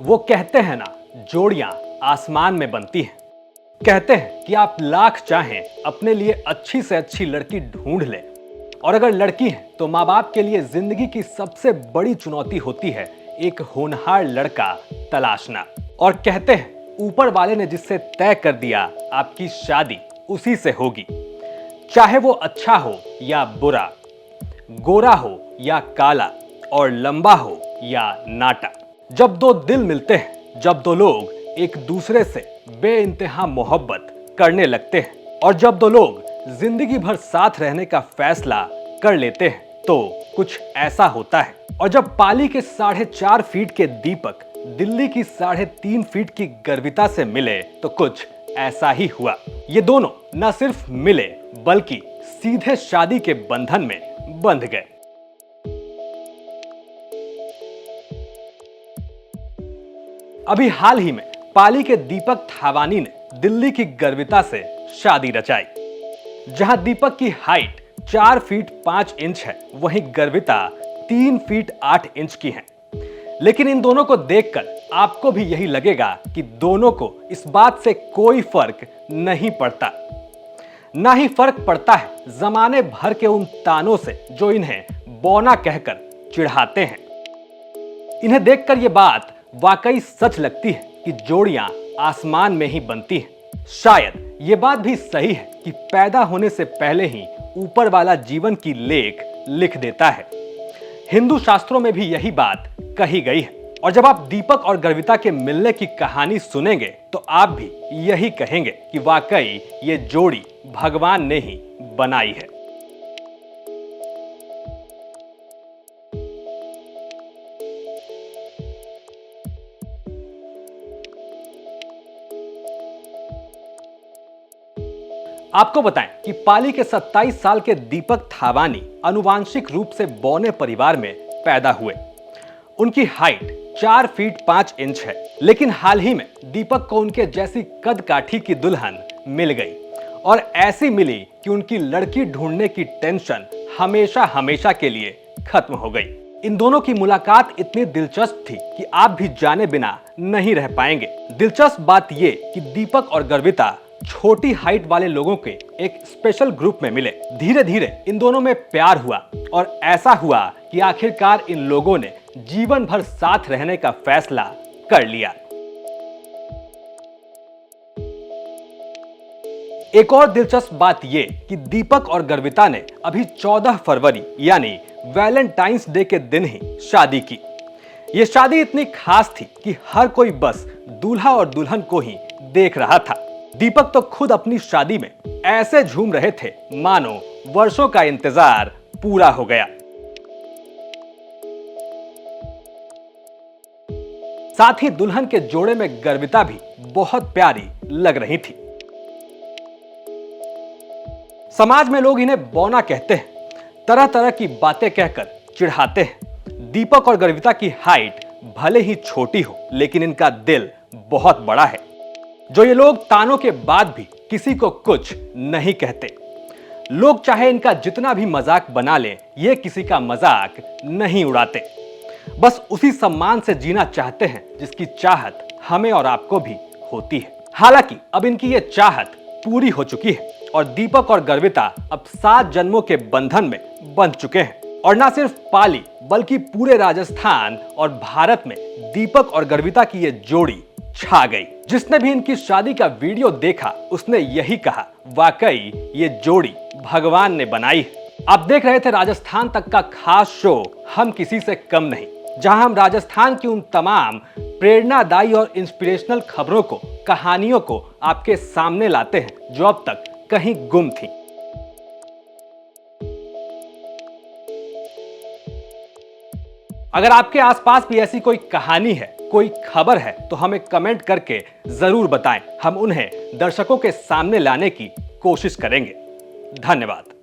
वो कहते हैं ना, जोड़ियां आसमान में बनती हैं। कहते हैं कि आप लाख चाहें अपने लिए अच्छी से अच्छी लड़की ढूंढ लें, और अगर लड़की है तो माँ बाप के लिए जिंदगी की सबसे बड़ी चुनौती होती है एक होनहार लड़का तलाशना। और कहते हैं ऊपर वाले ने जिससे तय कर दिया आपकी शादी उसी से होगी, चाहे वो अच्छा हो या बुरा, गोरा हो या काला, और लंबा हो या नाटा। जब दो दिल मिलते हैं, जब दो लोग एक दूसरे से बेइंतहा मोहब्बत करने लगते हैं, और जब दो लोग जिंदगी भर साथ रहने का फैसला कर लेते हैं, तो कुछ ऐसा होता है। और जब पाली के 4.5 फीट के दीपक दिल्ली की 3.5 फीट की गर्विता से मिले तो कुछ ऐसा ही हुआ। ये दोनों न सिर्फ मिले बल्कि सीधे शादी के बंधन में बंध गए। अभी हाल ही में पाली के दीपक थावानी ने दिल्ली की गर्विता से शादी रचाई। जहां दीपक की हाइट 4 फीट 5 इंच है, वहीं गर्विता 3 फीट 8 इंच की है। लेकिन इन दोनों को देखकर आपको भी यही लगेगा कि दोनों को इस बात से कोई फर्क नहीं पड़ता। ना ही फर्क पड़ता है जमाने भर के उन तानों से जो इन्हें बौना कहकर चिढ़ाते हैं। इन्हें देखकर यह बात वाकई सच लगती है कि जोड़ियां आसमान में ही बनती हैं। शायद ये बात भी सही है कि पैदा होने से पहले ही ऊपर वाला जीवन की लेख लिख देता है। हिंदू शास्त्रों में भी यही बात कही गई है। और जब आप दीपक और गर्विता के मिलने की कहानी सुनेंगे तो आप भी यही कहेंगे कि वाकई ये जोड़ी भगवान ने ही बनाई है। आपको बताएं कि पाली के 27 साल के दीपक थावानी आनुवांशिक रूप से बौने परिवार में पैदा हुए। उनकी हाइट 4 फीट 5 इंच है, लेकिन हाल ही में दीपक को उनके जैसी कद काठी की दुल्हन मिल गई, और ऐसी मिली कि उनकी लड़की ढूंढने की टेंशन हमेशा हमेशा के लिए खत्म हो गई। इन दोनों की मुलाकात इतनी दिलचस्प थी कि आप भी जाने बिना नहीं रह पाएंगे। दिलचस्प बात यह कि दीपक और गर्विता छोटी हाइट वाले लोगों के एक स्पेशल ग्रुप में मिले। धीरे धीरे इन दोनों में प्यार हुआ, और ऐसा हुआ कि आखिरकार इन लोगों ने जीवन भर साथ रहने का फैसला कर लिया। एक और दिलचस्प बात यह कि दीपक और गर्विता ने अभी 14 फरवरी यानी वैलेंटाइंस डे के दिन ही शादी की। यह शादी इतनी खास थी कि हर कोई बस दूल्हा और दुल्हन को ही देख रहा था। दीपक तो खुद अपनी शादी में ऐसे झूम रहे थे मानो वर्षों का इंतजार पूरा हो गया। साथ ही दुल्हन के जोड़े में गर्विता भी बहुत प्यारी लग रही थी। समाज में लोग इन्हें बौना कहते हैं, तरह तरह की बातें कहकर चिढ़ाते हैं। दीपक और गर्विता की हाइट भले ही छोटी हो, लेकिन इनका दिल बहुत बड़ा है, जो ये लोग तानों के बाद भी किसी को कुछ नहीं कहते। लोग चाहे इनका जितना भी मजाक बना लें, ये किसी का मजाक नहीं उड़ाते। बस उसी सम्मान से जीना चाहते हैं जिसकी चाहत हमें और आपको भी होती है। हालांकि अब इनकी ये चाहत पूरी हो चुकी है, और दीपक और गर्विता अब 7 जन्मों के बंधन में बंध चुके हैं। और ना सिर्फ पाली बल्कि पूरे राजस्थान और भारत में दीपक और गर्विता की ये जोड़ी छा गई। जिसने भी इनकी शादी का वीडियो देखा उसने यही कहा, वाकई ये जोड़ी भगवान ने बनाई है। आप देख रहे थे राजस्थान तक का खास शो हम किसी से कम नहीं, जहां हम राजस्थान की उन तमाम प्रेरणादायी और इंस्पिरेशनल खबरों को, कहानियों को आपके सामने लाते हैं जो अब तक कहीं गुम थी। अगर आपके आसपास भी ऐसी कोई कहानी है, कोई खबर है, तो हमें कमेंट करके जरूर बताएं। हम उन्हें दर्शकों के सामने लाने की कोशिश करेंगे। धन्यवाद।